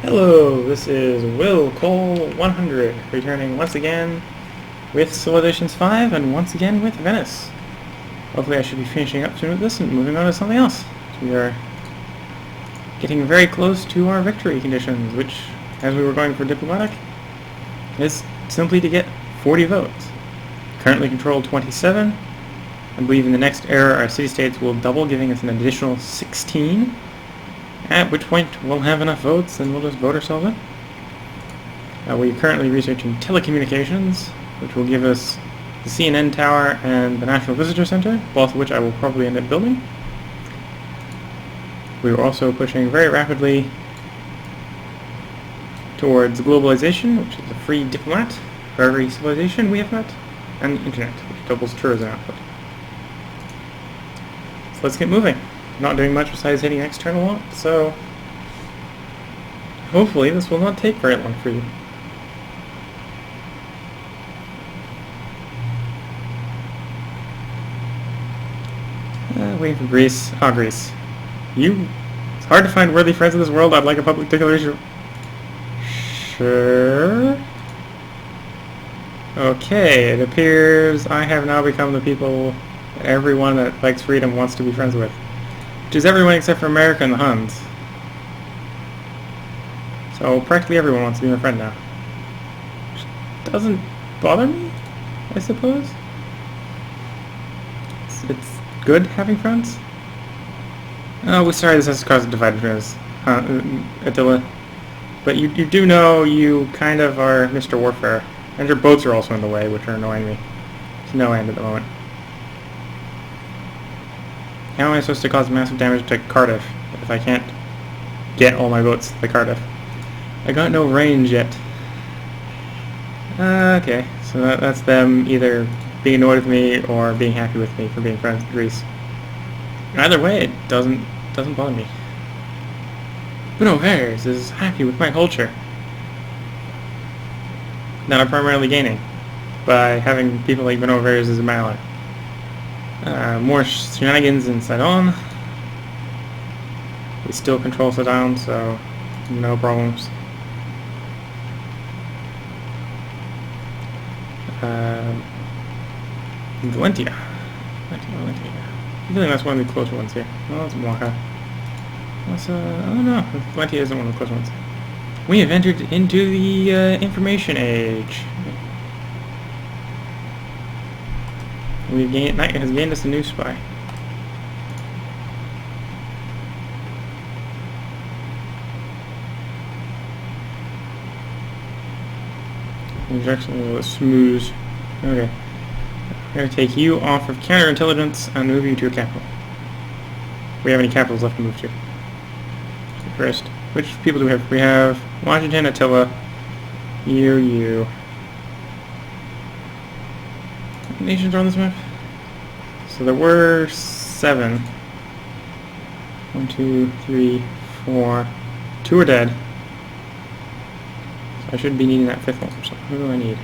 Hello, this is Willcol100, returning once again with Civilizations 5 and once again with Venice. Hopefully I should be finishing up soon with this and moving on to something else. We are getting very close to our victory conditions, which, as we were going for diplomatic, is simply to get 40 votes. Currently control 27. I believe in the next era our city-states will double, giving us an additional 16. At which point we'll have enough votes and we'll just vote ourselves in. We're currently researching telecommunications, which will give us the CNN Tower and the National Visitor Center, both of which I will probably end up building. We are also pushing very rapidly towards globalization, which is a free diplomat for every civilization we have met, and the internet, which doubles tourism output. So let's get moving. Not doing much besides hitting external lot, so hopefully this will not take very long for you. Waiting for Greece. Ah, Greece. It's hard to find worthy friends in this world. I'd like a public declaration. Sure. Okay, it appears I have now become the people that everyone that likes freedom wants to be friends with. Which is everyone except for America and the Huns. So practically everyone wants to be my friend now. Which doesn't bother me, I suppose. It's good having friends. Oh, we're sorry this has caused a divide between us, Attila. But you do know you kind of are Mr. Warfare. And your boats are also in the way, which are annoying me. There's no end at the moment. How am I supposed to cause massive damage to Cardiff if I can't get all my boats to the Cardiff? I got no range yet. Okay, so that's them either being annoyed with me or being happy with me for being friends with Greece. Either way, it doesn't bother me. Buenos is happy with my culture that I'm primarily gaining by having people like Buenos as my ally. More shenanigans in Sidon. We still control Sidon, so no problems. Valentia. I feel like that's one of the closer ones here. Well, that's Mocha. I don't know. Valentia isn't one of the closer ones. We have entered into the information age. Night has gained us a new spy. It's actually a little smooth. Okay. I'm going to take you off of counterintelligence and move you to a capital. We have any capitals left to move to? First, which people do we have? We have Washington, Attila, you. What nations are on this map? So there were 7. 1, 2, 3, 4. 2 are dead. So I should be needing that 5th one. So who do I need?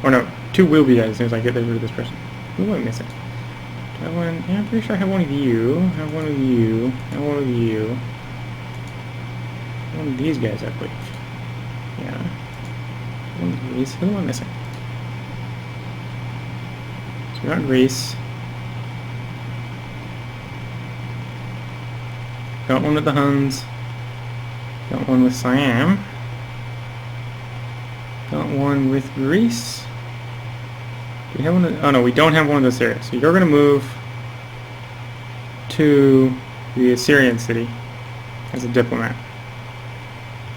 Or no, 2 will be dead as soon as I get rid of this person. Who am I missing? Do I have one? Yeah, I'm pretty sure I have one of you. I have one of you. I have one of you. One of these guys, I believe. Yeah. One of these. Who am I missing? So we got Greece. Got one with the Huns. Got one with Siam. Got one with Greece. Do we have one of, oh no, we don't have one of this area. So you're going to move to the Assyrian city as a diplomat.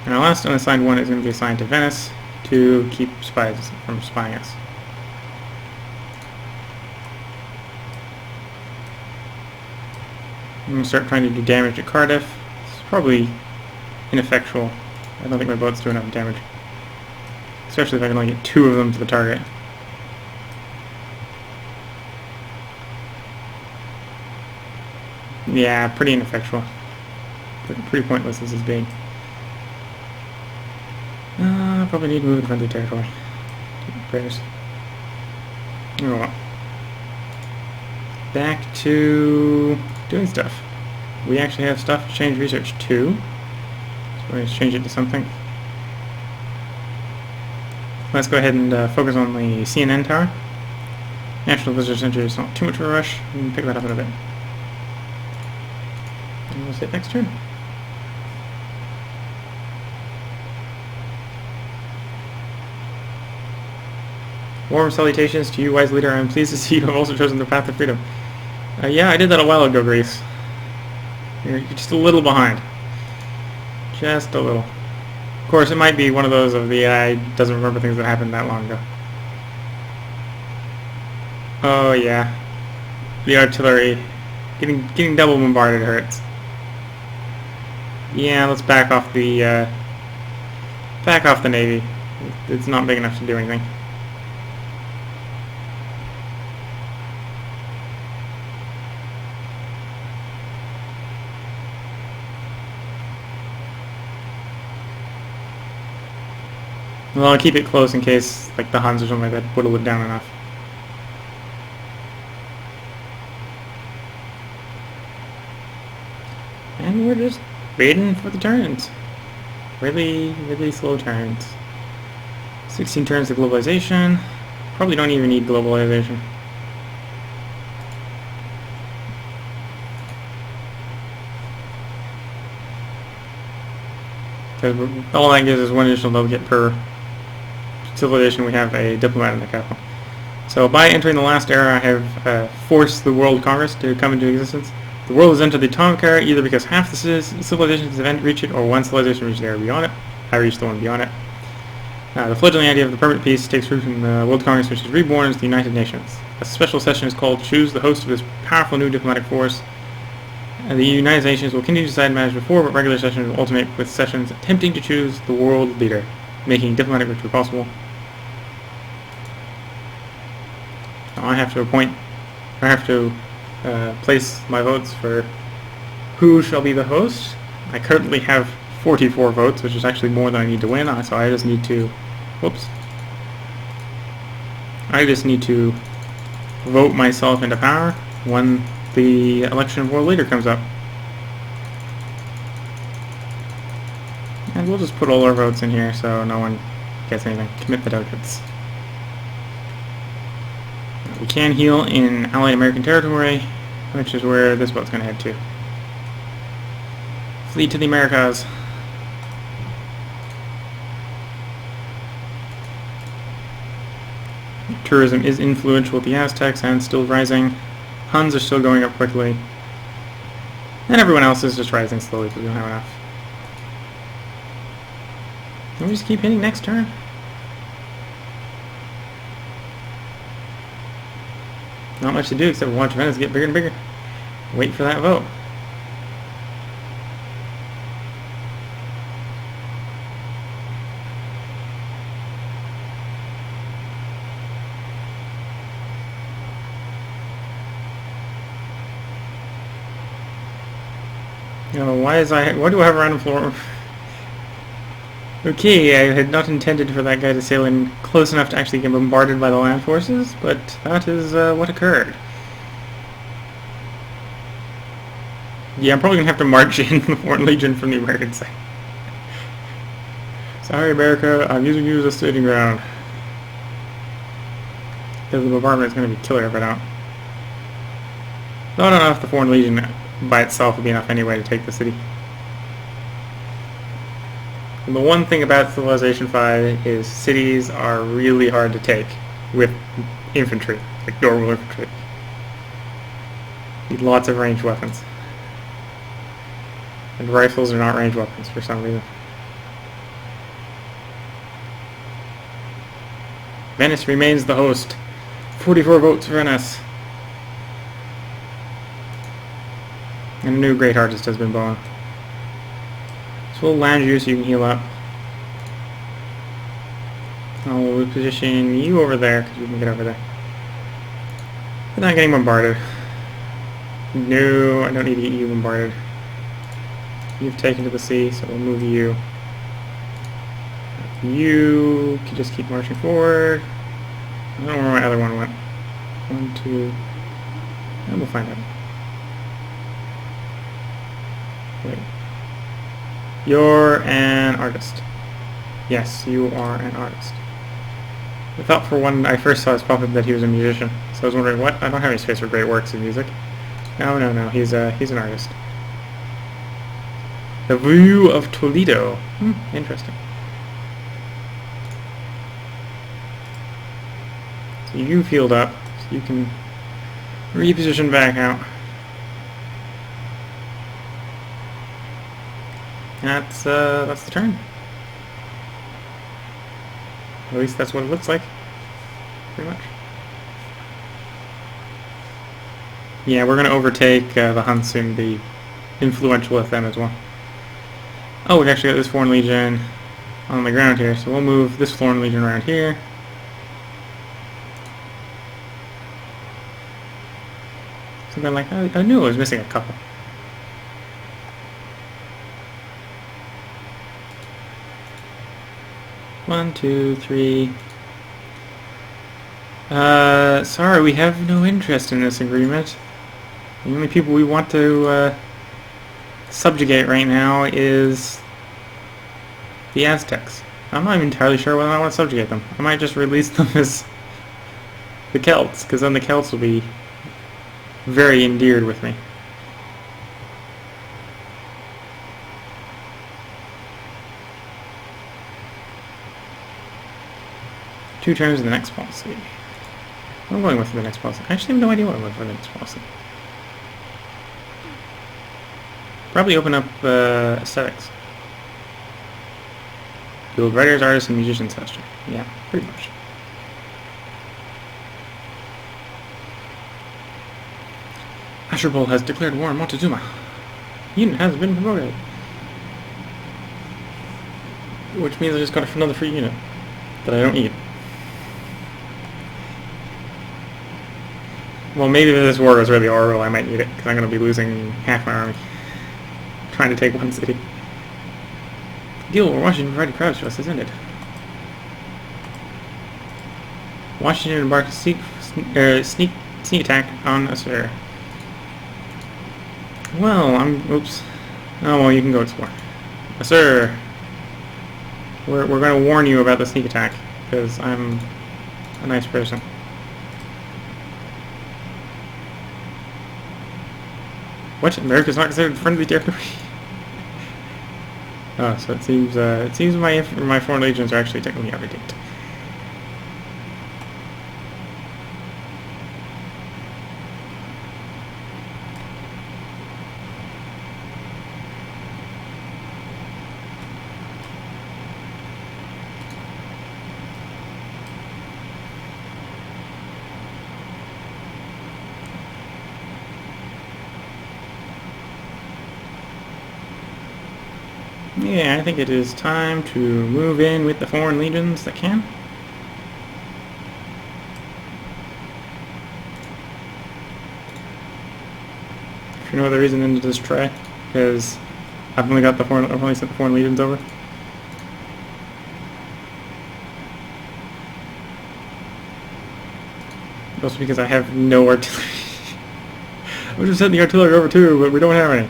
And our last unassigned one is going to be assigned to Venice to keep spies from spying us. I'm going to start trying to do damage to Cardiff. It's probably ineffectual. I don't think my boats do enough damage. Especially if I can only get 2 of them to the target. Yeah, pretty ineffectual. Pretty pointless this is being. Probably need to move to friendly territory. Prayers. Oh well. Back to doing stuff. We actually have stuff to change research to. So let's change it to something. Let's go ahead and focus on the CNN tower. National Visitor Center is not too much of a rush. We can pick that up in a bit. And we'll hit next turn. Warm salutations to you, wise leader. I am pleased to see you have also chosen the path of freedom. Yeah, I did that a while ago, Greece. You're just a little behind. Just a little. Of course, it might be one of those of the AI doesn't remember things that happened that long ago. Oh yeah, the artillery getting double bombarded hurts. Yeah, let's back off the Navy. It's not big enough to do anything. Well, I'll keep it close in case, like, the Huns or something like that whittle it down enough. And we're just waiting for the turns. Really, really slow turns. 16 turns to globalization. Probably don't even need globalization. Because all that gives is one additional delegate per civilization. We have a diplomat in the capital. So by entering the last era, I have forced the World Congress to come into existence. The world has entered the atomic era either because half the civilizations have reached it, or one civilization reached the era beyond it. I reached the one beyond it. The fledgling idea of the permanent peace takes root in the World Congress, which is reborn as the United Nations. A special session is called Choose the Host of this powerful new diplomatic force. The United Nations will continue to decide matters before, but regular sessions will alternate with sessions attempting to choose the world leader, making diplomatic victory possible. Now I have to place my votes for who shall be the host. I currently have 44 votes, which is actually more than I need to win, so I just need to, I just need to vote myself into power when the election of world leader comes up. And we'll just put all our votes in here so no one gets anything. Commit the delegates. We can heal in Allied American territory, which is where this boat's going to head to. Flee to the Americas. Tourism is influential with the Aztecs and still rising. Huns are still going up quickly. And everyone else is just rising slowly because we don't have enough. And we just keep hitting next turn. Not much to do except watch Venice get bigger and bigger. Wait for that vote. Why do I have a random floor? Okay, I had not intended for that guy to sail in close enough to actually get bombarded by the land forces, but that is what occurred. Yeah, I'm probably going to have to march in the Foreign Legion from the American side. Sorry, America, I'm using you as a staging ground. Because the bombardment is going to be killer if I don't. Though I don't know if the Foreign Legion by itself would be enough anyway to take the city. And the one thing about Civilization 5 is cities are really hard to take with infantry, like normal infantry. Need lots of ranged weapons. And rifles are not ranged weapons for some reason. Venice remains the host. 44 votes for Venice. And a new great artist has been born. So we'll land you so you can heal up. I'll position you over there because we can get over there. Without getting bombarded. No, I don't need to get you bombarded. You've taken to the sea, so we'll move you. You can just keep marching forward. I don't know where my other one went. 1, 2, and we'll find out. Wait. You're an artist. Yes, you are an artist. I thought for when I first saw his pop-up that he was a musician, so I was wondering what? I don't have any space for great works of music. No, he's an artist. The View of Toledo. Interesting. So you field up, so you can reposition back out. That's the turn. At least that's what it looks like. Pretty much. Yeah, we're gonna overtake the Huns and be influential with them as well. Oh, we actually got this Foreign Legion on the ground here, so we'll move this Foreign Legion around here. Something like that. I knew I was missing a couple. One, two, three. Sorry, we have no interest in this agreement. The only people we want to subjugate right now is the Aztecs. I'm not even entirely sure whether I want to subjugate them. I might just release them as the Celts, because then the Celts will be very endeared with me. Two turns in the next policy. I'm going with the next policy. I actually have no idea what I'm going for the next policy. Probably open up aesthetics. Build writers, artists, and musicians faster. Yeah, pretty much. Ashurbanipal has declared war on Montezuma. Unit has been promoted. Which means I just got another free unit that I don't need. Well, maybe if this war is really horrible, I might need it, because I'm going to be losing half my army trying to take one city. The deal where Washington provided crowds to us has ended. Washington embarked a sneak attack on Assur. Well, oops. Oh, well, you can go explore. Assur, we're going to warn you about the sneak attack, because I'm a nice person. What? America's not considered friendly territory? Oh, so it seems my foreign legions are actually technically out of date. Yeah, I think it is time to move in with the foreign legions that can. For no other reason than to just try, because I've only sent the foreign legions over. Also because I have no artillery. I just sent the artillery over too, but we don't have any.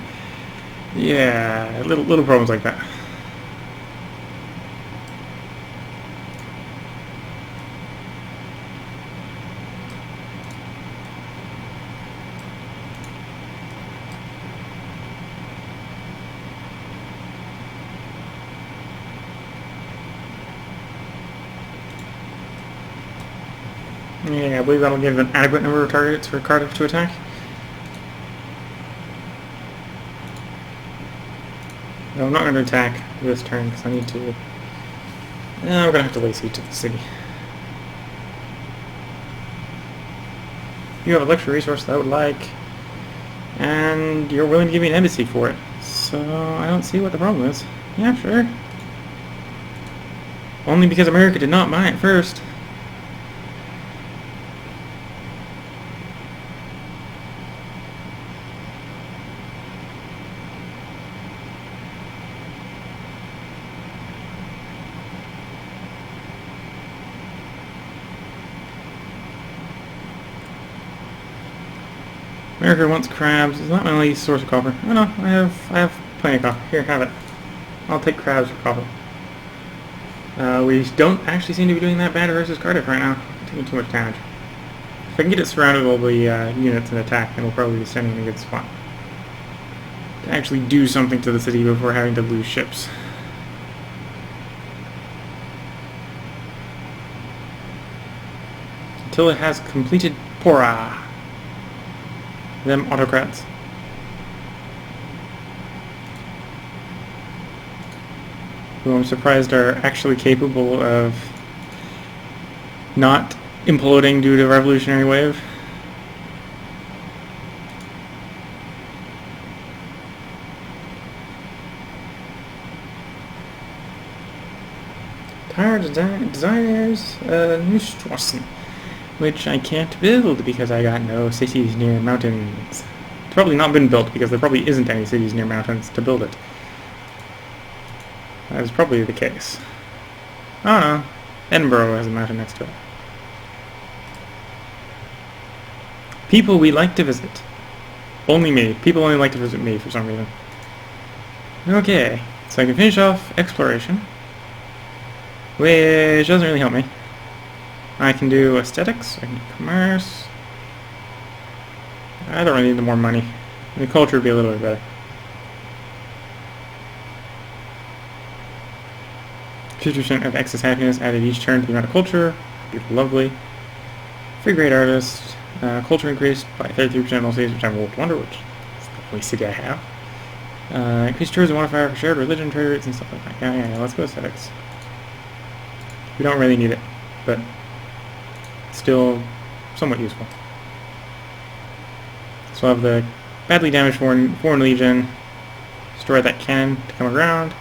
Yeah, little problems like that. Yeah, I believe that'll give an adequate number of targets for Cardiff to attack. No, I'm not going to attack this turn because I need to... I'm going to have to lay siege to the city. You have a lecture resource that I would like, and you're willing to give me an embassy for it. So I don't see what the problem is. Yeah, sure. Only because America did not buy it first. America wants crabs. It's not my only source of copper. Oh no, I have plenty of copper. Here, have it. I'll take crabs for coffee. We don't actually seem to be doing that bad versus Cardiff right now. Taking too much damage. If I can get it surrounded with all the units and attack, then we'll probably be standing in a good spot to actually do something to the city before having to lose ships. Until it has completed Pora. Them autocrats. Who I'm surprised are actually capable of not imploding due to a revolutionary wave. Tire designers new Strassen, which I can't build because I got no cities near mountains. It's probably not been built because there probably isn't any cities near mountains to build it. That is probably the case. I don't know. Edinburgh has a mountain next to it. People we like to visit. Only me. People only like to visit me for some reason. Okay, so I can finish off exploration, which doesn't really help me. I can do aesthetics, I can do commerce. I don't really need the more money. The culture would be a little bit better. 50% of excess happiness added each turn to the amount of culture. Beautiful, lovely. Free great artist. Culture increased by 33% in all cities, which I'm Willcol100, which is the only city I have. Increased tourism modifier for shared religion, trade rates, and stuff like that. Yeah, let's go aesthetics. We don't really need it, but still somewhat useful. So I have the badly damaged foreign legion. Destroy that cannon to come around.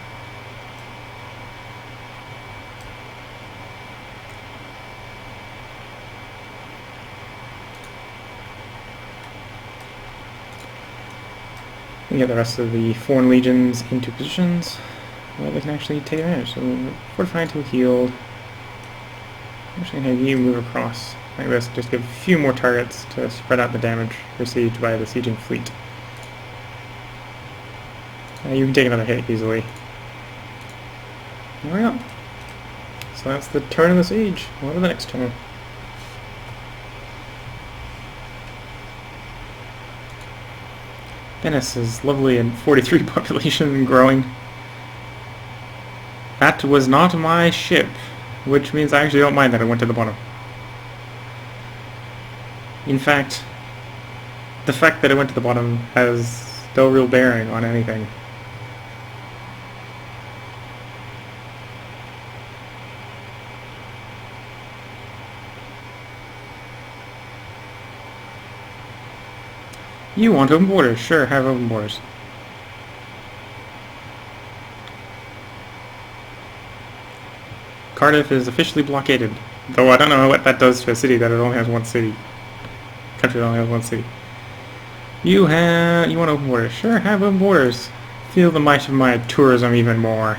We get the rest of the foreign legions into positions where they can actually take advantage. So fortify to a healed. I'm actually going to have you move across like this, just give a few more targets to spread out the damage received by the sieging fleet. You can take another hit easily. There we go. So that's the turn of the siege. What about the next turn? Venice is lovely and 43 population and growing. That was not my ship, which means I actually don't mind that it went to the bottom. In fact, the fact that it went to the bottom has no real bearing on anything. You want open borders? Sure, have open borders. Cardiff is officially blockaded, though I don't know what that does to a city that it only has one city. Country that only has one city. You want open borders? Sure, have open borders. Feel the might of my tourism even more,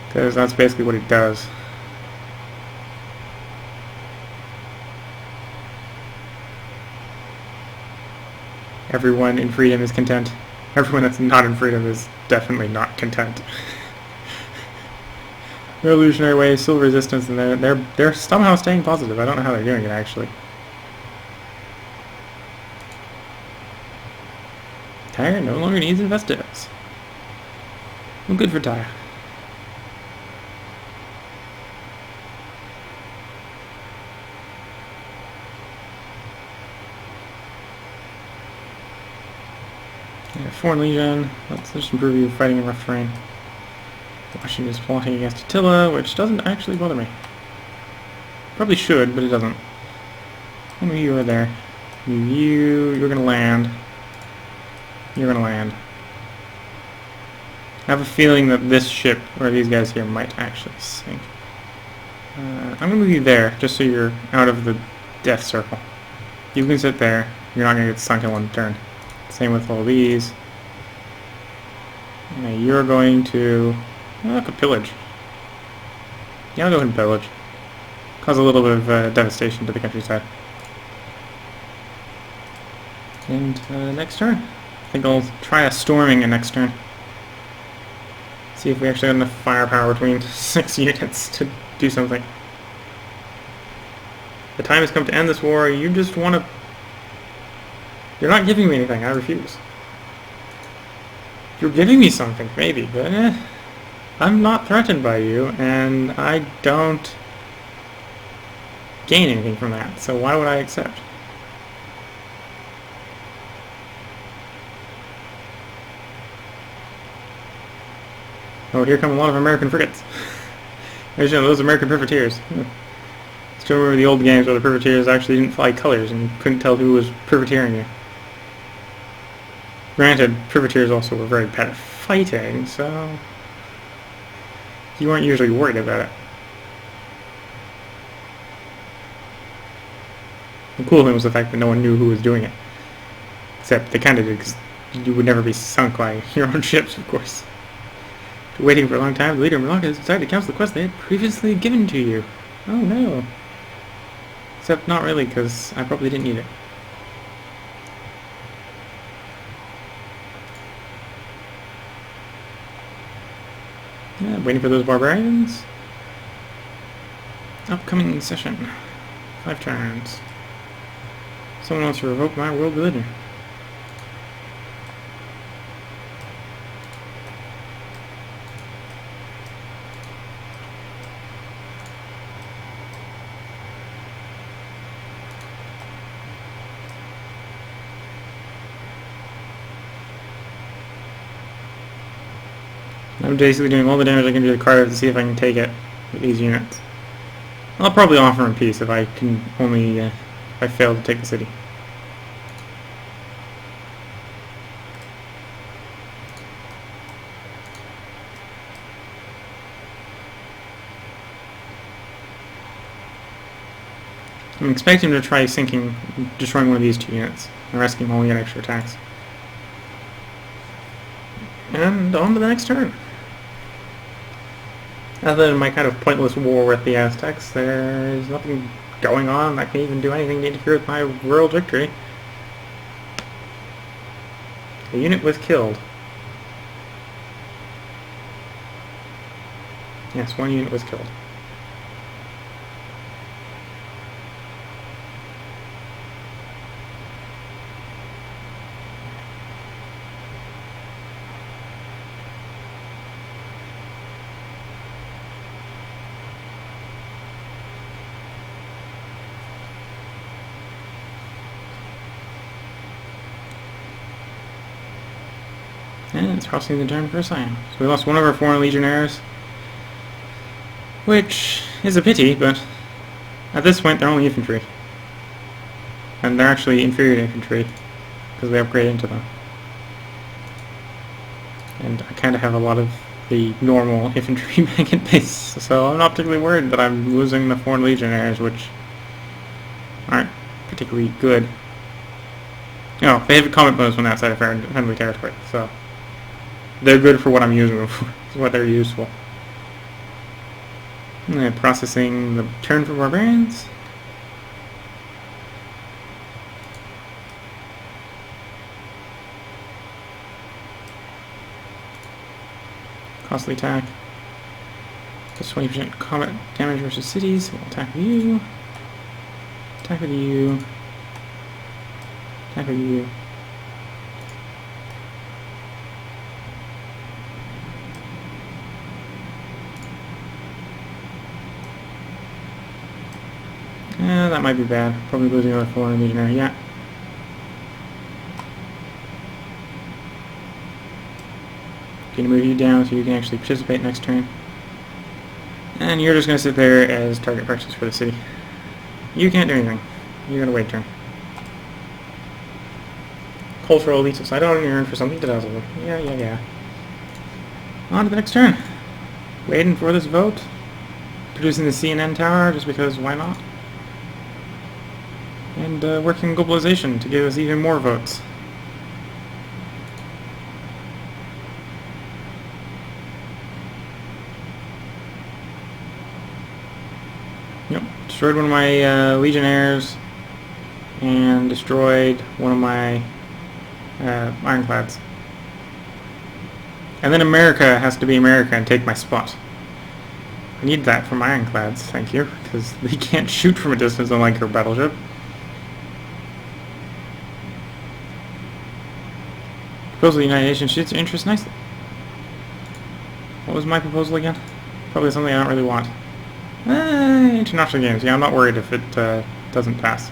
because that's basically what it does. Everyone in freedom is content. Everyone that's not in freedom is definitely not content. Revolutionary Way, Civil Resistance, and they're somehow staying positive. I don't know how they're doing it actually. Tyre no longer needs investors. Well, good for Tyre. Foreign Legion, let's just improve you fighting in rough terrain. Washington is plotting against Attila, which doesn't actually bother me. Probably should, but it doesn't. How many of you are there? You're gonna land. You're gonna land. I have a feeling that this ship, or these guys here, might actually sink. I'm gonna move you there, just so you're out of the death circle. You can sit there. You're not gonna get sunk in one turn. Same with all these. Now you're going to... I could pillage. Yeah, I'll go ahead and pillage. Cause a little bit of devastation to the countryside. And next turn. I think I'll try a storming in next turn. See if we actually got enough firepower between 6 units to do something. The time has come to end this war. You just want to... You're not giving me anything. I refuse. You're giving me something, maybe, but I'm not threatened by you, and I don't gain anything from that, so why would I accept? Oh, here come a lot of American frigates. There's those American privateers. Still remember the old games where the privateers actually didn't fly colors and you couldn't tell who was privateering you. Granted, privateers also were very bad at fighting, so you weren't usually worried about it. The cool thing was the fact that no one knew who was doing it. Except they kind of did, because you would never be sunk by your own ships, of course. After waiting for a long time, the leader of Malacca has decided to cancel the quest they had previously given to you. Oh no. Except not really, because I probably didn't need it. Yeah, waiting for those barbarians. Upcoming session. 5 turns. Someone wants to revoke my world religion. I'm basically doing all the damage I can to the card to see if I can take it with these units. I'll probably offer him peace if I can only, if I fail to take the city. I'm expecting him to try destroying one of these 2 units. The rest can only get extra attacks. And on to the next turn. Other than my kind of pointless war with the Aztecs, there's nothing going on that can even do anything to interfere with my world victory. A unit was killed. Yes, 1 unit was killed. And it's crossing the turn for Siam. So we lost one of our foreign legionnaires, which is a pity, but at this point they're only infantry. And they're actually inferior to infantry, because we upgrade into them. And I kind of have a lot of the normal infantry back in base, so I'm not particularly worried that I'm losing the foreign legionnaires, which aren't particularly good. Oh, they have a combat bonus when outside of friendly territory, so they're good for what I'm using them for. It's what they're useful. And processing the turn for barbarians. Costly attack. Plus 20% combat damage versus cities. We'll attack with you. Attack with you. Attack with you. That might be bad. Probably losing another foreign legionary. Yeah. Gonna move you down so you can actually participate next turn. And you're just gonna sit there as target practice for the city. You can't do anything. You're gonna wait turn. Cultural elites of Sidon, you earn for something to dazzle them. Yeah. On to the next turn. Waiting for this vote. Producing the CNN tower just because why not? And working globalization to give us even more votes. Yep, destroyed one of my legionnaires and destroyed one of my ironclads. And then America has to be America and take my spot. I need that for my ironclads, thank you, because they can't shoot from a distance unlike your battleship. Proposal the United Nations shoots your interest nicely. What was my proposal again? Probably something I don't really want. International games. Yeah, I'm not worried if it doesn't pass.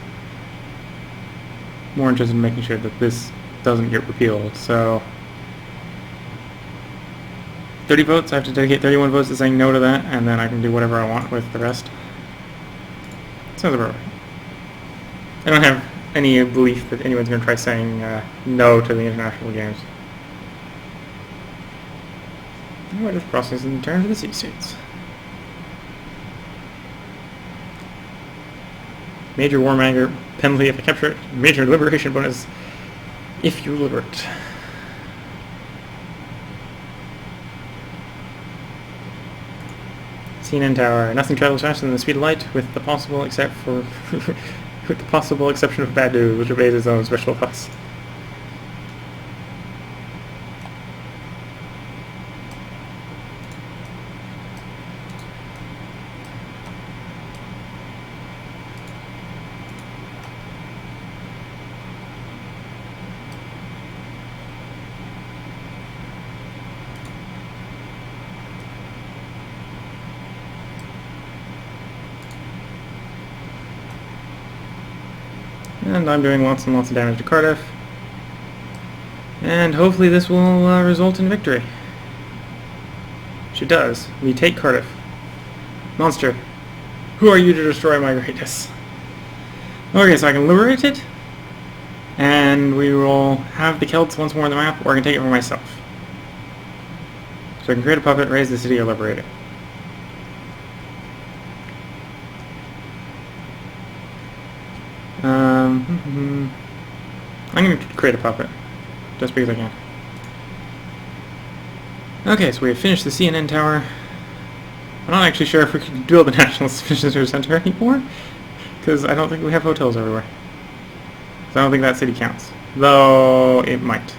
More interested in making sure that this doesn't get repealed, so... 30 votes, I have to dedicate 31 votes to saying no to that, and then I can do whatever I want with the rest. Sounds about right. I don't have any belief that anyone's going to try saying no to the international games. We're just processing the terms of the city-states. Major warmonger penalty if I capture it. Major liberation bonus if you liberate. CNN tower. Nothing travels faster than the speed of light, with the possible except for with the possible exception of bad news, which obeys its own special laws. And I'm doing lots and lots of damage to Cardiff. And hopefully this will result in victory. Which it does. We take Cardiff. Monster, who are you to destroy my greatness? Okay, so I can liberate it. And we will have the Celts once more on the map, or I can take it for myself. So I can create a puppet, raise the city, or liberate it. I'm going to create a puppet, just because I can. Okay, so we have finished the CNN tower. I'm not actually sure if we can build the National Visitor Center anymore, because I don't think we have hotels everywhere. So I don't think that city counts, though it might.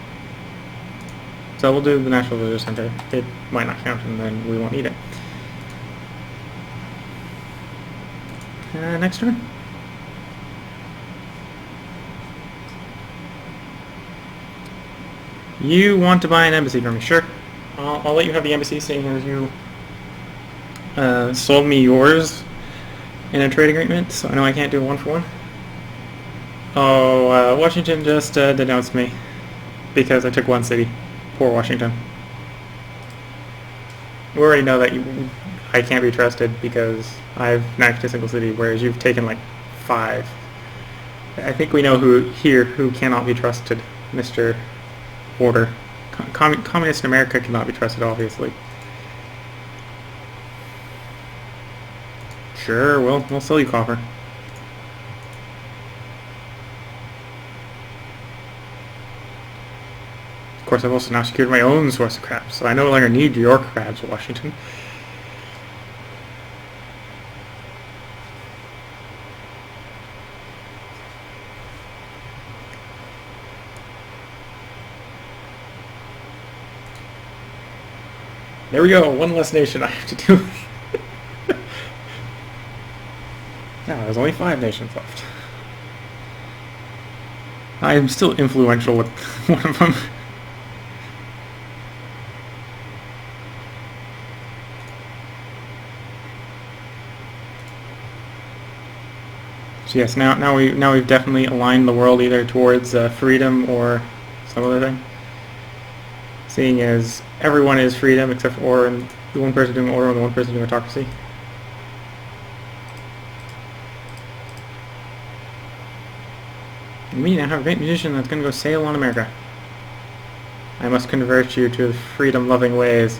So we'll do the National Visitor Center. It might not count, and then we won't need it. Next turn. You want to buy an embassy from me? Sure. I'll let you have the embassy, seeing as you sold me yours in a trade agreement, so I know I can't do a one-for-one. Oh, Washington just denounced me because I took one city. Poor Washington. We already know that I can't be trusted because I've knifed a single city, whereas you've taken like 5. I think we know who cannot be trusted, Mr. Order. Communist America cannot be trusted, obviously. Sure, we'll sell you copper. Of course, I've also now secured my own source of crap, so I no longer need your crabs, Washington. There we go, one less nation I have to deal with. Now, there's only 5 nations left. I am still influential with one of them. So yes, now we've definitely aligned the world either towards freedom or some other thing. Seeing as everyone is freedom except for the one person doing order and the one person doing autocracy. And we now have a great musician that's going to go sail on America. I must convert you to freedom-loving ways.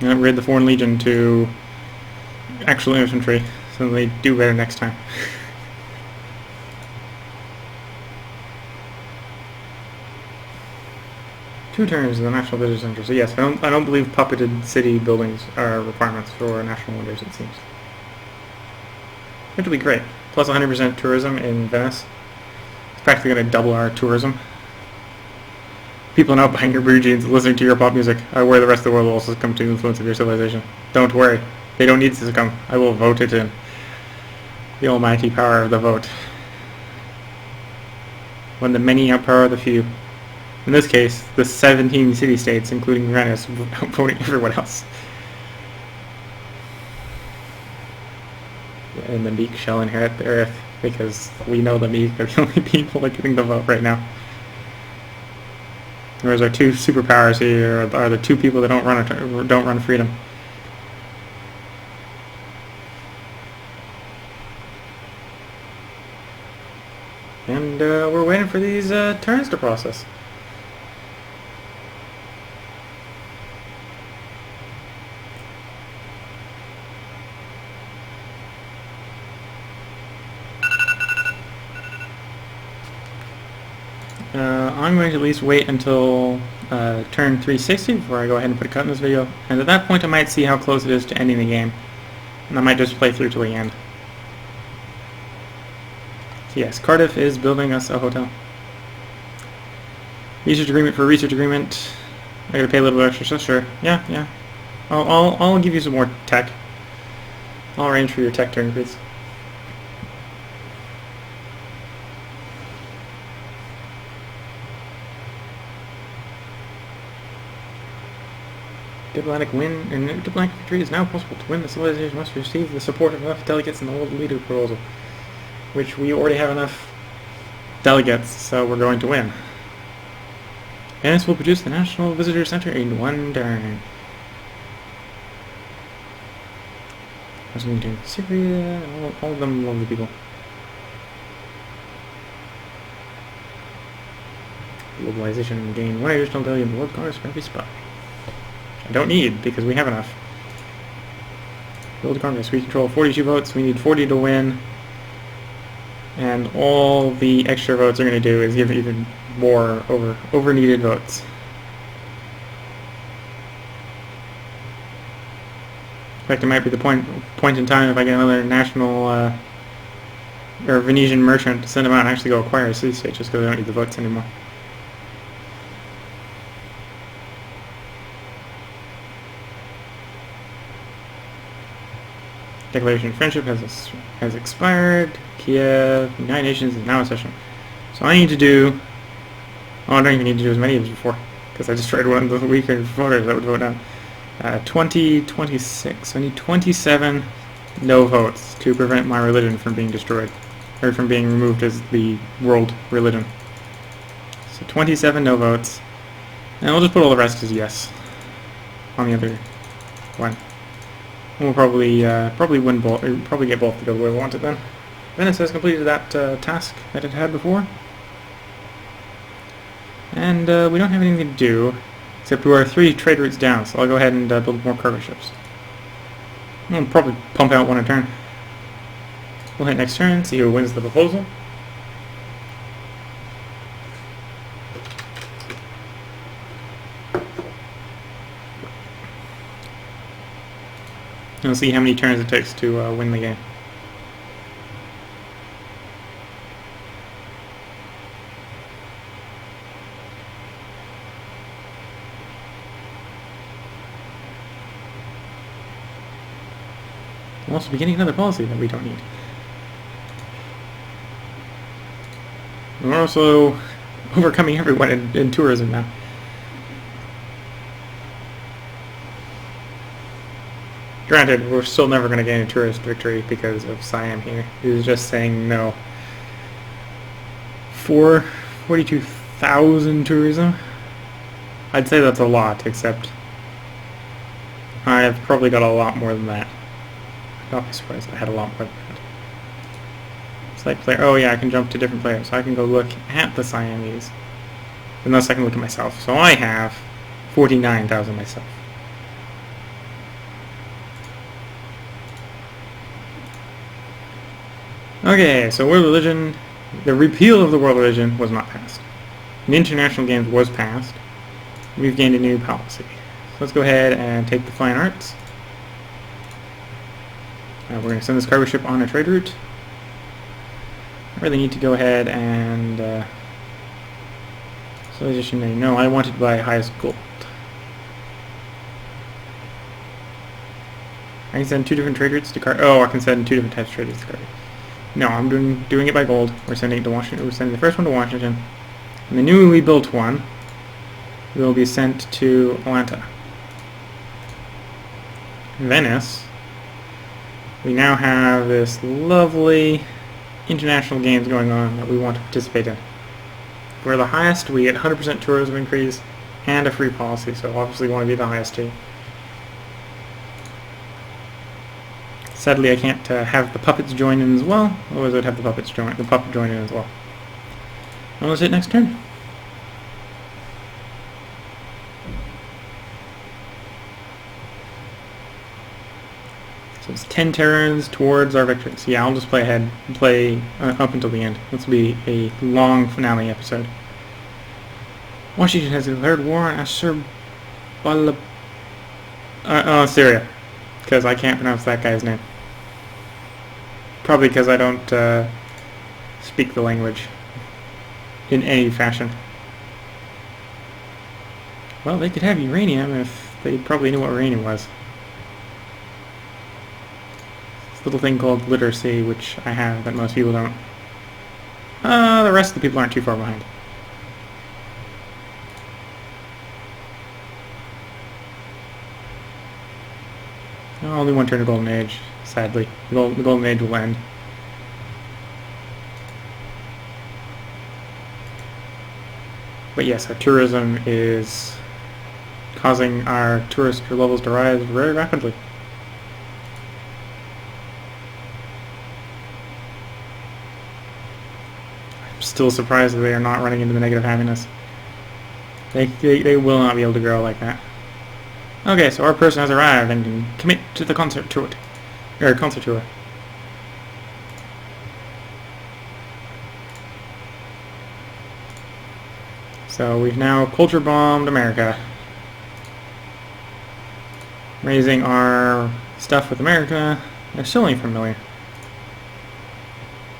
And upgrade the Foreign Legion to actual infantry, so they do better next time. 2 turns in the National Visitor Center. So yes, I don't believe puppeted city buildings are requirements for national wonders, it seems. Which would be great. Plus 100% tourism in Venice. It's practically going to double our tourism. People now buying your blue jeans, listening to your pop music, where the rest of the world will also succumb to the influence of your civilization. Don't worry. They don't need to succumb. I will vote it in. The almighty power of the vote. When the many outpower the few. In this case, the 17 city-states, including Venice, voting everyone else. And the meek shall inherit the earth, because we know the meek are the only people that are getting the vote right now. Whereas our 2 superpowers here are the 2 people that don't run freedom. And we're waiting for these turns to process. I'm going to at least wait until turn 360 before I go ahead and put a cut in this video. And at that point I might see how close it is to ending the game. And I might just play through till the end. So yes, Cardiff is building us a hotel. Research agreement for research agreement. I gotta pay a little bit extra, so sure. Yeah. I'll give you some more tech. I'll arrange for your tech to increase. Diplomatic victory is now possible. To win, the civilization must receive the support of enough delegates in the world leader proposal, which we already have enough delegates, so we're going to win. Venice will produce the National Visitor Center in 1 turn. I was going to Syria, all of them lovely people. Globalization gain 1 additional delegate in the World Congress for every spot. I don't need, because we have enough. World Congress, we control 42 votes, we need 40 to win. And all the extra votes are going to do is give even more over needed votes. In fact, it might be the point in time if I get another national or Venetian merchant to send them out and actually go acquire a city-state just because I don't need the votes anymore. Declaration of Friendship has expired. Kiev, United Nations is now in session. So I need to do... Oh, I don't even need to do as many as before, because I just tried one of the weaker voters that would vote down. 26. I need 27 no votes to prevent my religion from being destroyed, or from being removed as the world religion. So 27 no votes, and we'll just put all the rest as yes on the other one. We'll probably win both, or probably get both to go the way we want it then. Venice has completed that task that it had before. And we don't have anything to do, except we are 3 trade routes down, so I'll go ahead and build more cargo ships. We'll probably pump out 1 a turn. We'll hit next turn, see who wins the proposal. And we'll see how many turns it takes to win the game. We'll also be getting another policy that we don't need. And we're also overcoming everyone in tourism now. Granted, we're still never going to gain a tourist victory because of Siam here. He's just saying no. 42,000 tourism? I'd say that's a lot, except I've probably got a lot more than that. I'd not be surprised if I had a lot more than that. Select player. Oh yeah, I can jump to different players. So I can go look at the Siamese. Unless I can look at myself. So I have 49,000 myself. Okay, so world religion, the repeal of the world religion was not passed. An international games was passed. we've gained a new policy. So let's go ahead and take the fine arts. We're going to send this cargo ship on a trade route. I really need to go ahead and civilization name. No, I wanted to buy highest gold. I can send 2 different trade routes to cargo. Oh, I can send 2 different types of trade routes to cargo. No, I'm doing it by gold. We're sending it to Washington. We're sending the first one to Washington, and the newly built one will be sent to Atlanta. Venice. We now have this lovely international games going on that we want to participate in. If we're the highest, we get 100% tourism increase and a free policy, so obviously we want to be the highest too. Sadly, I can't have the puppets join in as well, otherwise I'd have the puppet join in as well. And let's hit next turn. So it's 10 turns towards our victory. So yeah, I'll just play ahead and play up until the end. This will be a long finale episode. Washington has declared war on Syria, because I can't pronounce that guy's name. Probably because I don't speak the language in any fashion. Well, they could have uranium if they probably knew what uranium was. Little thing called literacy, which I have that most people don't. The rest of the people aren't too far behind. Only one turn of Golden Age, sadly. The Golden Age will end. But yes, our tourism is causing our tourist levels to rise very rapidly. Still surprised that they are not running into the negative happiness. They will not be able to grow like that. Okay, so our person has arrived and can commit to the concert tour. So we've now culture bombed America. Raising our stuff with America. They're still only familiar.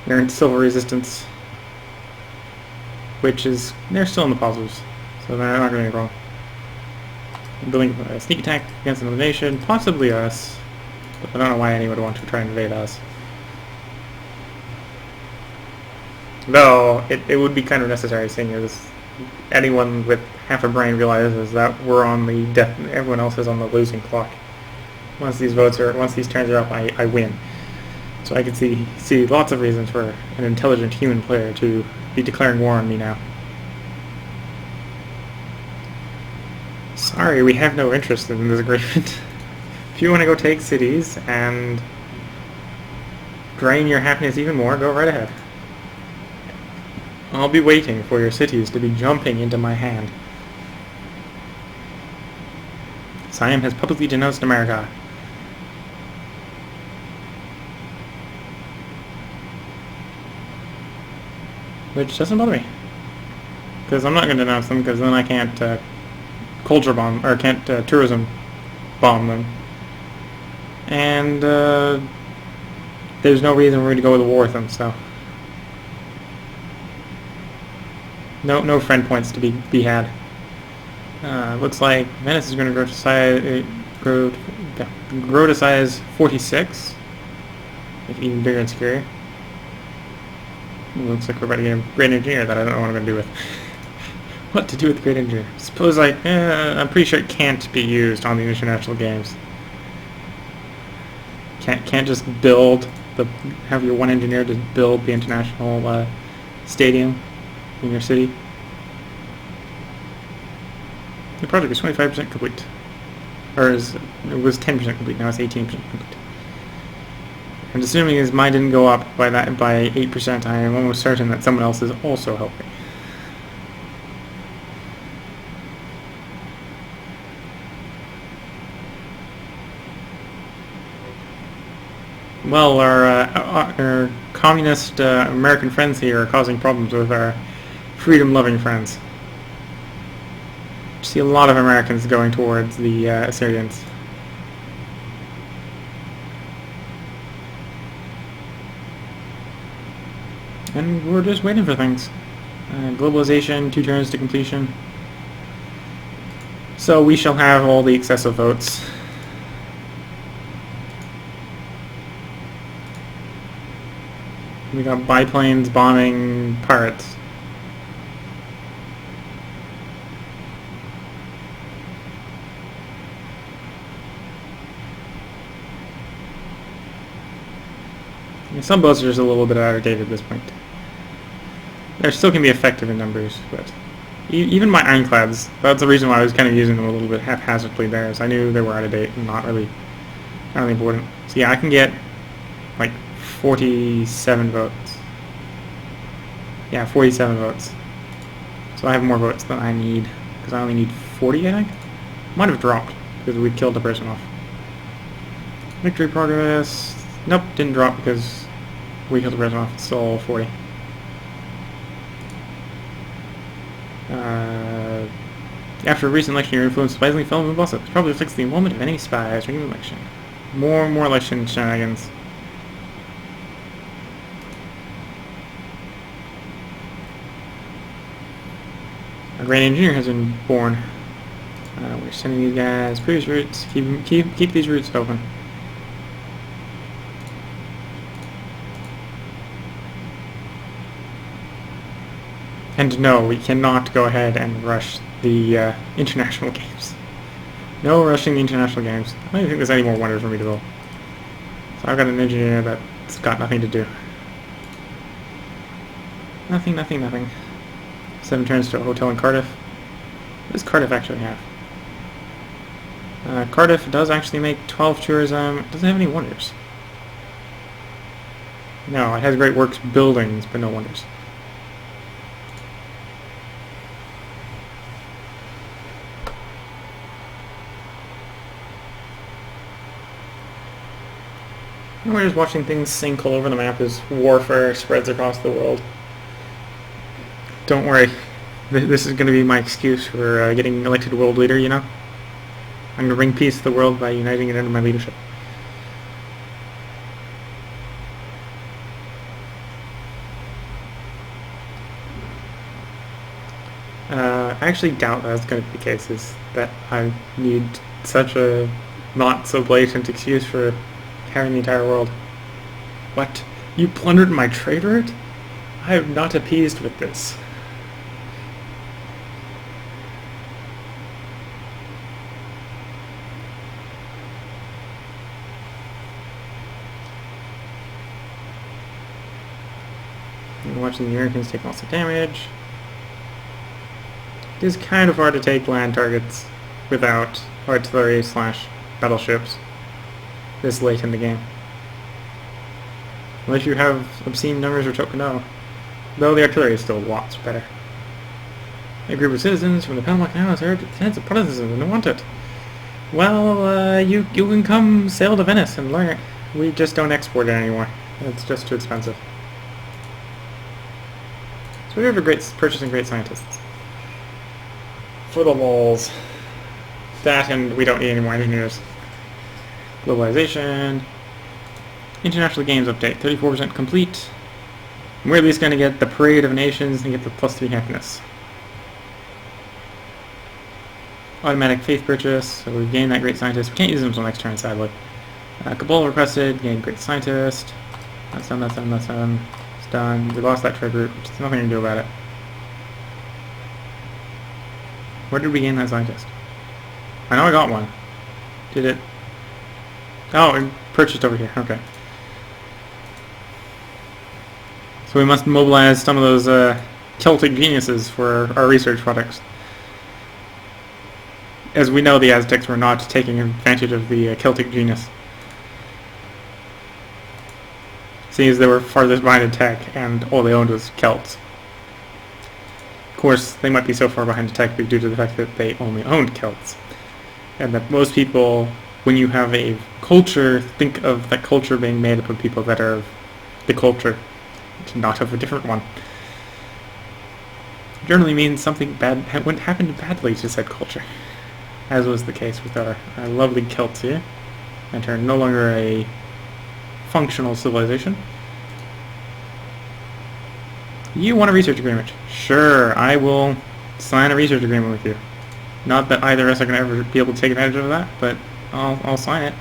They're in civil resistance, which is, they're still in the positives, so they're not going to be wrong. Building a sneak attack against another nation, possibly us, but I don't know why anyone would want to try and invade us. Though, it would be kind of necessary, seeing as anyone with half a brain realizes that we're on the death, everyone else is on the losing clock. Once these turns are up, I win. So I can see lots of reasons for an intelligent human player to be declaring war on me now. Sorry, we have no interest in this agreement. If you want to go take cities and drain your happiness even more, go right ahead. I'll be waiting for your cities to be jumping into my hand. Siam has publicly denounced America. Which doesn't bother me, because I'm not going to denounce them, because then I can't culture bomb, or can't tourism bomb them, and there's no reason for me to go to war with them. So no friend points to be had. Looks like Venice is going to grow to size 46, make it even bigger and scarier. Looks like we're about to get a great engineer that I don't know what I'm going to do with. What to do with the great engineer? Suppose I'm pretty sure it can't be used on the international games. Can't just have your one engineer just build the international stadium in your city. The project is 25% complete, or it was 10% complete. Now it's 18% complete. And assuming as mine didn't go up by 8%, I am almost certain that someone else is also helping. Well, our communist American friends here are causing problems with our freedom-loving friends. see a lot of Americans going towards the Assyrians. And we're just waiting for things. Globalization, 2 turns to completion. So we shall have all the excessive votes. We got biplanes bombing pirates. Some boats are just a little bit out of date at this point. They still can be effective in numbers, but even my ironclads, that's the reason why I was kind of using them a little bit haphazardly there, is I knew they were out of date and not really important. So yeah, I can get like 47 votes. Yeah, 47 votes. So I have more votes than I need, because I only need 40, I think? Might have dropped, because we killed the person off. Victory progress. Nope, didn't drop because we killed the person off. It's still 40. After a recent election, your influence surprisingly fell in the boss. This probably affects the involvement of any spies during the election. More election shenanigans. A great engineer has been born. We're sending these guys previous routes. Keep these routes open. And no, we cannot go ahead and rush the international games. No rushing the international games. I don't even think there's any more wonders for me to build. So I've got an engineer that's got nothing to do. Nothing. 7 turns to a hotel in Cardiff. What does Cardiff actually have? Cardiff does actually make 12 tourism. It doesn't have any wonders. No, it has great works buildings, but no wonders. And we're just watching things sink all over the map as warfare spreads across the world. Don't worry. This is going to be my excuse for getting elected world leader, you know? I'm going to bring peace to the world by uniting it under my leadership. I actually doubt that's going to be the case, is that I need such a not so blatant excuse for carrying the entire world. What? You plundered my trade route? I am not appeased with this. I'm watching the Americans take lots of damage. It is kind of hard to take land targets without artillery / battleships this late in the game. Unless you have obscene numbers or Tokuno. Though the artillery is still lots better. A group of citizens from the Panama Canal has heard the sense of Protestantism and they want it. Well, you can come sail to Venice and learn it. We just don't export it anymore. It's just too expensive. So we have a great purchasing great scientists. For the lols. That, and we don't need any more engineers. Globalization. International Games update. 34% complete. And we're at least going to get the Parade of Nations and get the +3 happiness. Automatic faith purchase. So we gain that great scientist. We can't use them until next turn, sadly. Cabal requested. Gain great scientist. That's done. It's done. We lost that trade route, which is nothing to do about it. Where did we gain that scientist? I know I got one. Did it? Oh, it purchased over here. Okay. So we must mobilize some of those Celtic geniuses for our research projects. As we know, the Aztecs were not taking advantage of the Celtic genius. Seeing as they were farthest behind in tech and all they owned was Celts. Of course, they might be so far behind in tech due to the fact that they only owned Celts. And that most people, when you have a culture, think of that culture being made up of people that are of the culture, not of a different one. generally means something bad wouldn't happen badly to said culture, as was the case with our lovely Celts here, and are no longer a functional civilization. You want a research agreement? Sure, I will sign a research agreement with you. Not that either of us are going to ever be able to take advantage of that, but I'll sign it.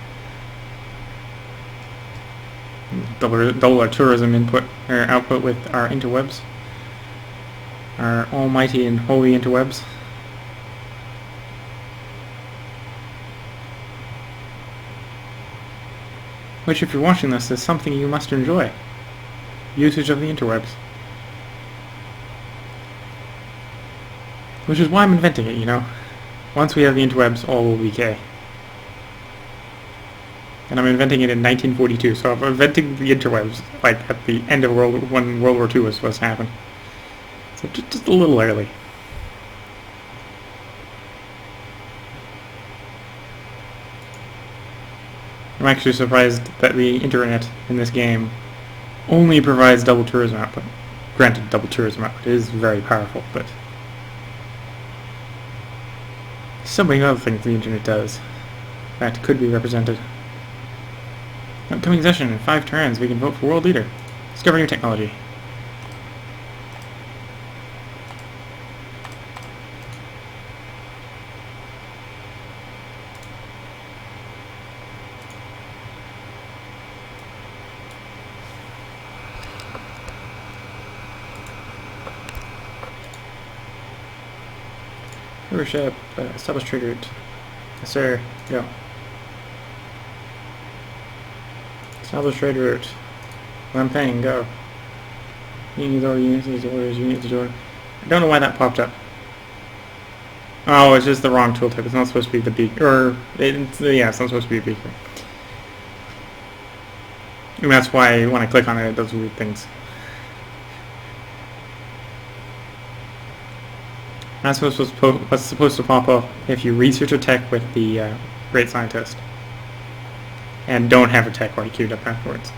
Double our tourism input or output with our interwebs, our almighty and holy interwebs. Which, if you're watching this, is something you must enjoy. Usage of the interwebs. Which is why I'm inventing it, you know. Once we have the interwebs, all will be gay. And I'm inventing it in 1942, so I'm inventing the interwebs, like, at the end of when World War II was supposed to happen. So just a little early. I'm actually surprised that the internet in this game only provides double tourism output. Granted, double tourism output is very powerful, but so many other things the internet does that could be represented. Upcoming session, in 5 turns, we can vote for world leader. Discover new technology. Membership, establish trade route. Yes, sir. Go. Establish trade route. I'm paying. Go. Units or units orders. Units door. I don't know why that popped up. Oh, it's just the wrong tooltip. It's not supposed to be the beacon. Or yeah, it's not supposed to be a beacon. And that's why when I click on it, it does weird things. That's what's supposed to pop up if you research a tech with the Great Scientist. And don't have a tech already queued up afterwards.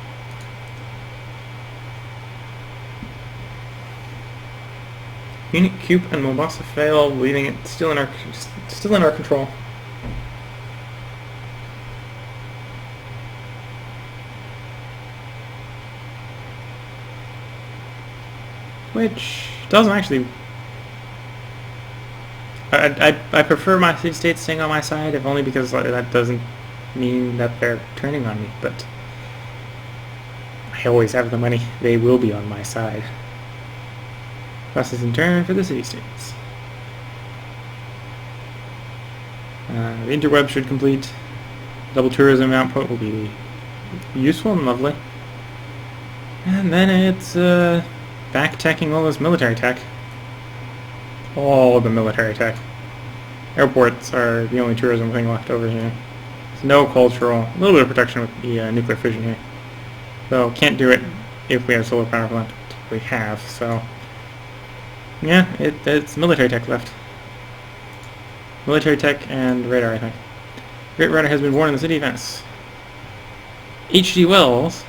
Unit Cube and Mombasa fail, leaving it still in our control. Which doesn't actually. I prefer my city-states staying on my side, if only because that doesn't mean that they're turning on me, but I always have the money. They will be on my side. Process in turn for the city-states. The interweb should complete. Double tourism output will be useful and lovely. And then it's back-teching all this military tech. All the military tech. Airports are the only tourism thing left over here. There's no cultural, a little bit of protection with the nuclear fission here. So can't do it if we have solar power plant. We have, so yeah, it's military tech left. Military tech and radar, I think. Great radar has been born in the city of Venice. H.G. Wells.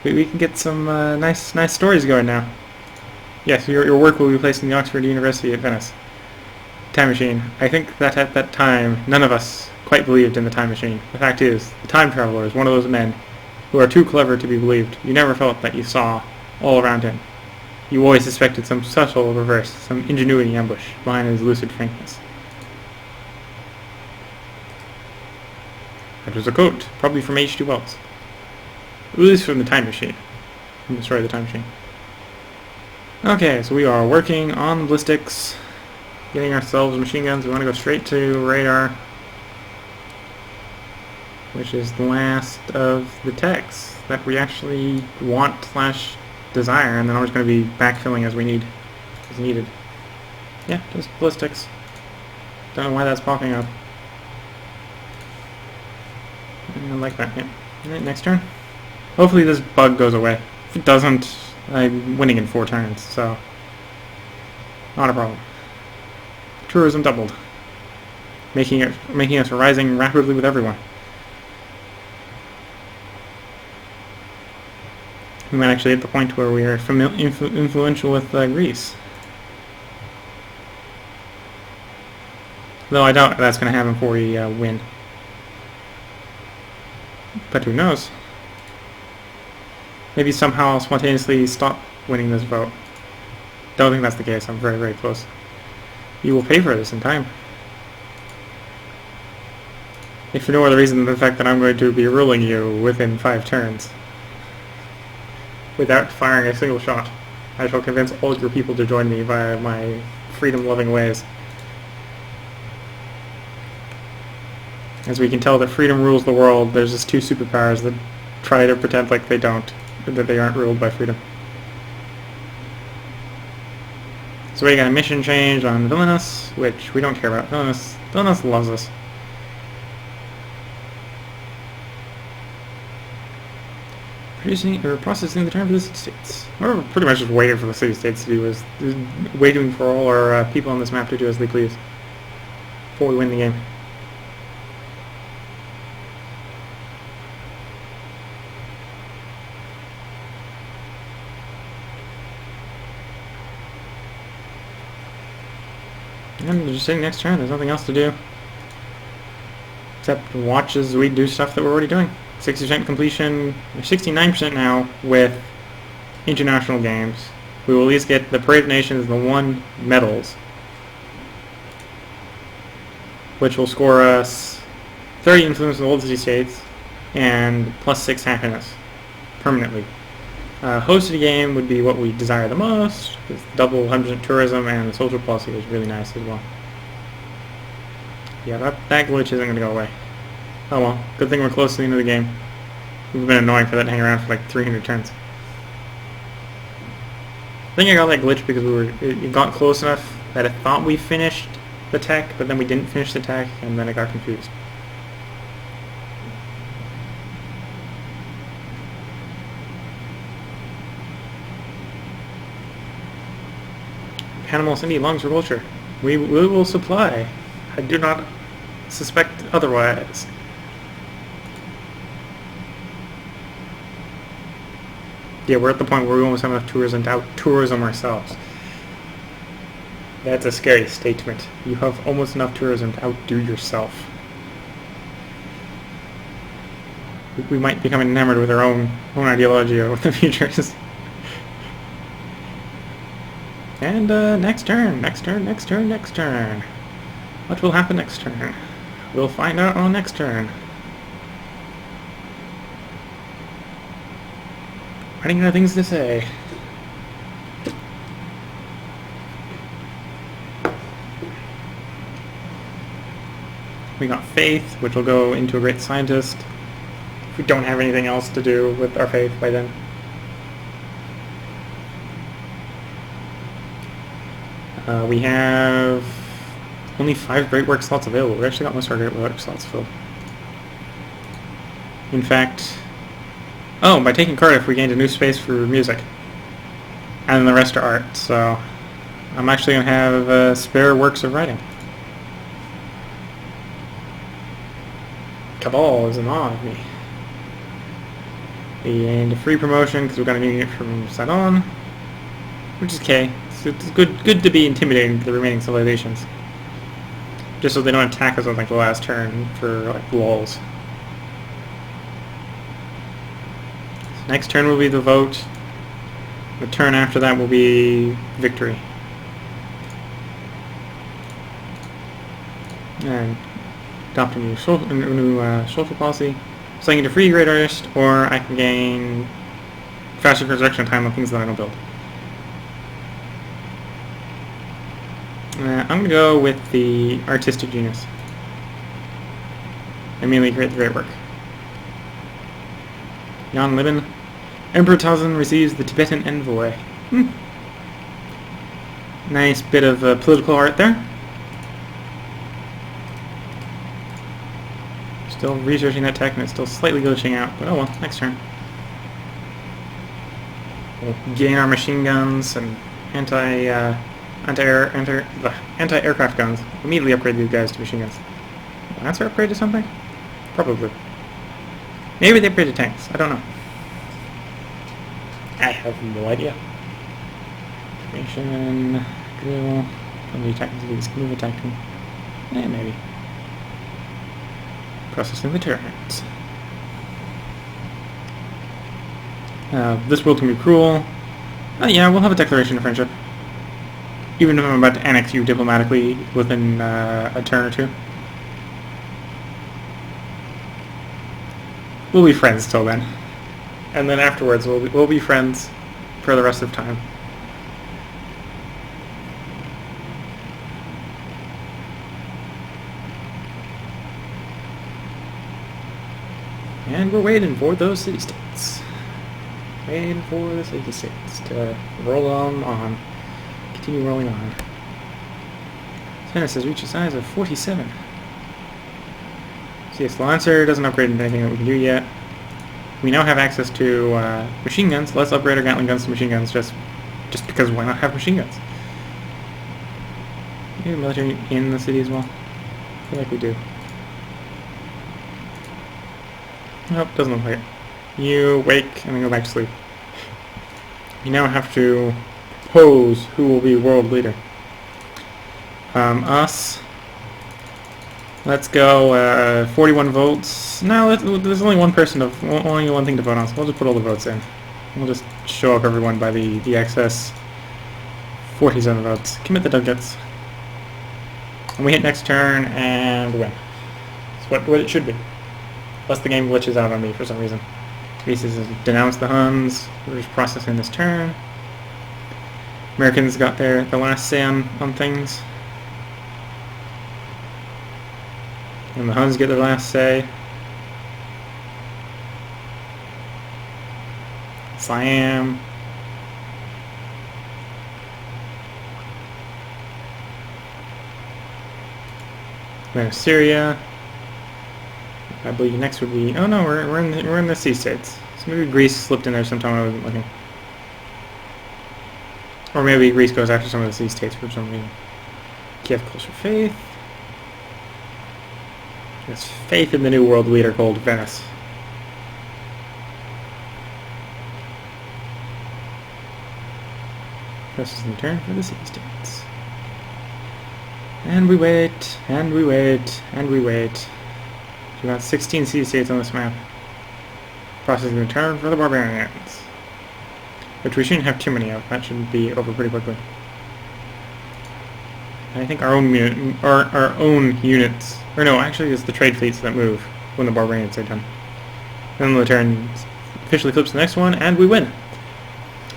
We can get some nice stories going now. Yes, your work will be placed in the Oxford University at Venice. Time machine. I think that at that time, none of us quite believed in the time machine. The fact is, the time traveler is one of those men who are too clever to be believed. You never felt that you saw all around him. You always suspected some subtle reverse, some ingenuity ambush behind his lucid frankness. That was a quote, probably from H.G. Wells. At least from the time machine. From the story of the time machine. Okay, so we are working on the ballistics, getting ourselves machine guns. We want to go straight to radar, which is the last of the techs that we actually want / desire, and then we're just going to be backfilling as needed. Yeah, just ballistics. Don't know why that's popping up. I like that, yeah. Alright, next turn. Hopefully this bug goes away. If it doesn't, I'm winning in 4 turns, so not a problem. Tourism doubled, making us rising rapidly with everyone. We might actually hit the point where we are influential with Greece. Though I doubt that's going to happen before we win. But who knows? Maybe somehow I'll spontaneously stop winning this vote. Don't think that's the case. I'm very, very close. You will pay for this in time. If for no other reason than the fact that I'm going to be ruling you within 5 turns. Without firing a single shot. I shall convince all of your people to join me via my freedom-loving ways. As we can tell that freedom rules the world, there's just 2 superpowers that try to pretend like they don't, that they aren't ruled by freedom. So we got a mission change on Villainous, which we don't care about. Villainous loves us. Processing the term for the city-states. We're pretty much just waiting for the city-states to do as... waiting for all our people on this map to do as they please. Before we win the game. And just saying next turn, there's nothing else to do. Except watch as we do stuff that we're already doing. 60% completion, 69% now with international games. We will at least get the Parade of Nations and the 1 medals, which will score us 30 influence in the old city-states and +6 happiness permanently. Hosted game would be what we desire the most. It's double 100% tourism, and the social policy is really nice as well. Yeah, that glitch isn't going to go away. Oh well, good thing we're close to the end of the game. We've been annoying for that to hang around for like 300 turns. I think I got that glitch because it got close enough that I thought we finished the tech, but then we didn't finish the tech, and then I got confused. Animal Cindy longs for culture. We will supply. I do not suspect otherwise. Yeah, we're at the point where we almost have enough tourism to out-tourism ourselves. That's a scary statement. You have almost enough tourism to outdo yourself. We might become enamored with our own ideology of what the future is. And next turn. What will happen next turn? We'll find out on next turn. Running out of things to say. We got faith, which will go into a great scientist. If we don't have anything else to do with our faith by then. We have only 5 great work slots available. We actually got most of our great work slots filled. In fact, by taking Cardiff we gained a new space for music. And then the rest are art, so I'm actually going to have spare works of writing. Cabal is in awe of me. We gained a free promotion because we got a new unit from Sidon, which is okay. It's good to be intimidating to the remaining civilizations. Just so they don't attack us on like the last turn for like lulls. So next turn will be the vote. The turn after that will be victory. And adopt a new social policy. So I can get a free great artist, or I can gain faster construction time on things that I don't build. I'm going to go with the artistic genius. Immediately create the great work. Jan Libin. Emperor Tazan receives the Tibetan envoy. Nice bit of political art there. Still researching that tech and it's still slightly glitching out, but oh well, next turn. We'll gain our machine guns and anti-aircraft guns. Immediately upgrade these guys to machine guns. Will answer upgrade to something? Probably. Maybe they upgrade to tanks. I don't know. I have no idea. Information. Grill. Somebody attacking these. Move attacking. Yeah, maybe. Processing the turns. This world can be cruel. Yeah, we'll have a declaration of friendship. Even if I'm about to annex you diplomatically within a turn or two. We'll be friends till then. And then afterwards we'll be friends for the rest of time. And we're waiting for those city-states. Waiting for the city-states to roll on. Continue rolling on. Venice has reached a size of 47. CS Lancer doesn't upgrade into anything that we can do yet. We now have access to machine guns. Let's upgrade our Gatling guns to machine guns just because why not have machine guns? Maybe military in the city as well. I feel like we do. Nope, doesn't look like it. You wake and then go back to sleep. You now have to propose who will be world leader. Us. Let's go 41 votes. No, there's only one person only one thing to vote on, so we'll just put all the votes in. We'll just show up everyone by the excess 47 votes. Commit the delegates. And we hit next turn and win. That's what it should be. Plus the game glitches out on me for some reason. Greece has denounced the Huns. We're just processing this turn. Americans got the last say on things. And the Huns get their last say. Siam. Then Syria. I believe next would be. Oh no, we're in the sea states. So maybe Greece slipped in there sometime I wasn't looking. Or maybe Greece goes after some of the sea states for some reason. Kiev calls for faith. There's faith in the new world leader called Venice. This is the turn for the sea states. And we wait, and we wait, and we wait. We got 16 sea states on this map. Processing the turn for the barbarians. Which we shouldn't have too many of. That should be over pretty quickly. And I think our own units. Or no, actually it's the trade fleets that move when the barbarians are done. Then the turn officially flips the next one, and we win.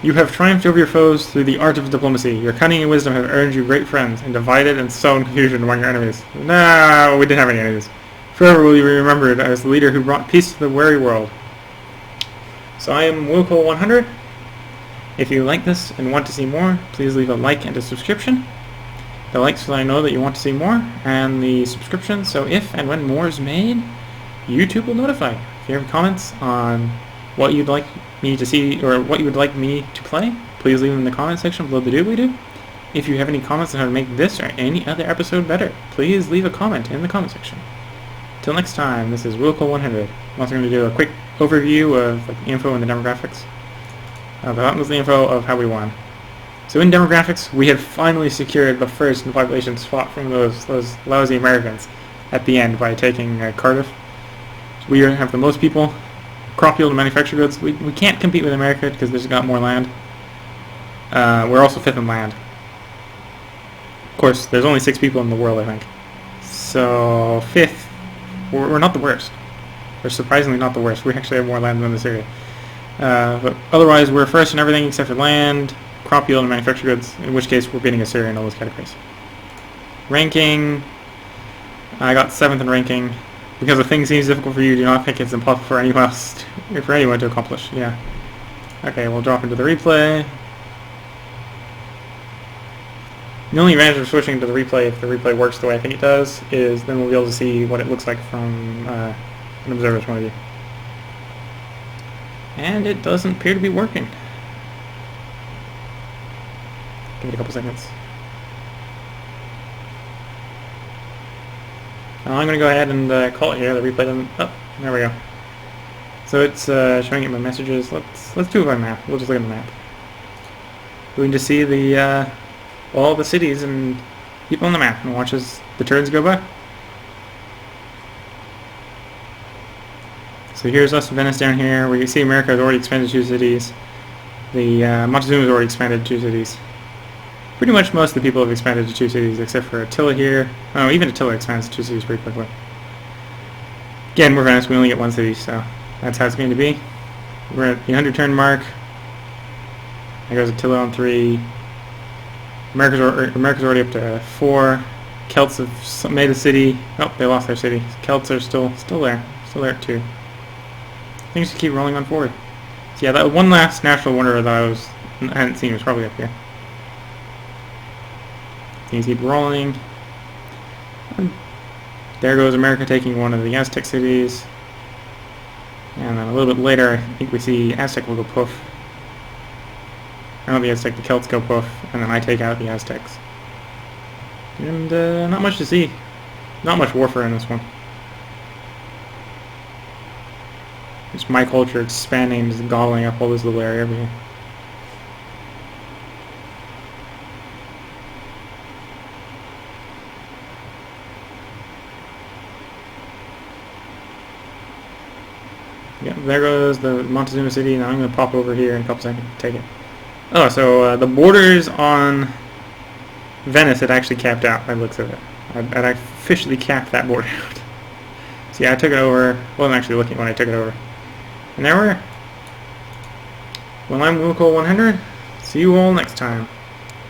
You have triumphed over your foes through the art of diplomacy. Your cunning and wisdom have earned you great friends, and divided and sown confusion among your enemies. No, we didn't have any enemies. Forever will you be remembered as the leader who brought peace to the weary world. So I am Willcol100. If you like this and want to see more, please leave a like and a subscription. The likes so that I know that you want to see more, and the subscription so if and when more is made, YouTube will notify. If you have comments on what you'd like me to see or what you would like me to play, please leave them in the comment section below the doobly-doo. If you have any comments on how to make this or any other episode better, please leave a comment in the comment section. Till next time, this is Willcol100. I'm also going to do a quick overview of the info and the demographics. That was the info of how we won. So in demographics, we have finally secured the first in population spot from those lousy Americans at the end by taking Cardiff. So we have the most people, crop yield and manufactured goods. We can't compete with America because they've got more land. We're also fifth in land. Of course, there's only 6 people in the world, I think. So fifth. We're not the worst. We're surprisingly not the worst. We actually have more land than this area. But otherwise, we're first in everything except for land, crop yield, and manufactured goods, in which case we're beating Assyria in all those categories. Ranking, I got 7th in ranking. Because a thing seems difficult for you, do not think it's impossible for anyone to accomplish. Yeah. Okay, we'll drop into the replay. The only advantage of switching to the replay, if the replay works the way I think it does, is then we'll be able to see what it looks like from an observer's point of view. And it doesn't appear to be working. Give it a couple seconds. I'm going to go ahead and call it here. The replay doesn't... Oh, there we go. So it's showing it my messages. Let's do it by map. We'll just look at the map. We can just see the all the cities and Keep on the map and watch as the turns go by. So here's us, Venice down here. We can see America has already expanded 2 cities. The Montezuma has already expanded 2 cities. Pretty much most of the people have expanded to 2 cities, except for Attila here. Oh, even Attila expands to 2 cities pretty quickly. Again, we're Venice. We only get 1 city, so that's how it's going to be. We're at the 100 turn mark. There goes Attila on 3. America's already up to 4. Celts have made a city. Oh, they lost their city. Celts are still there. Still there at 2. Things just keep rolling on forward. So yeah, that one last national wonder that I hadn't seen was probably up here. Things keep rolling. And there goes America taking one of the Aztec cities. And then a little bit later, I think we see Aztec will go poof. I don't know the Aztec, the Celts go poof, and then I take out the Aztecs. And not much to see. Not much warfare in this one. Just my culture expanding, just gobbling up all this little area over here. Yeah, there goes the Montezuma city. Now I'm going to pop over here in a couple seconds and take it. Oh, so the borders on Venice had actually capped out by the looks of it. I officially capped that border out. So yeah, I took it over. Wasn't actually looking when I took it over. And there we're. Well, I'm Willcol100. See you all next time.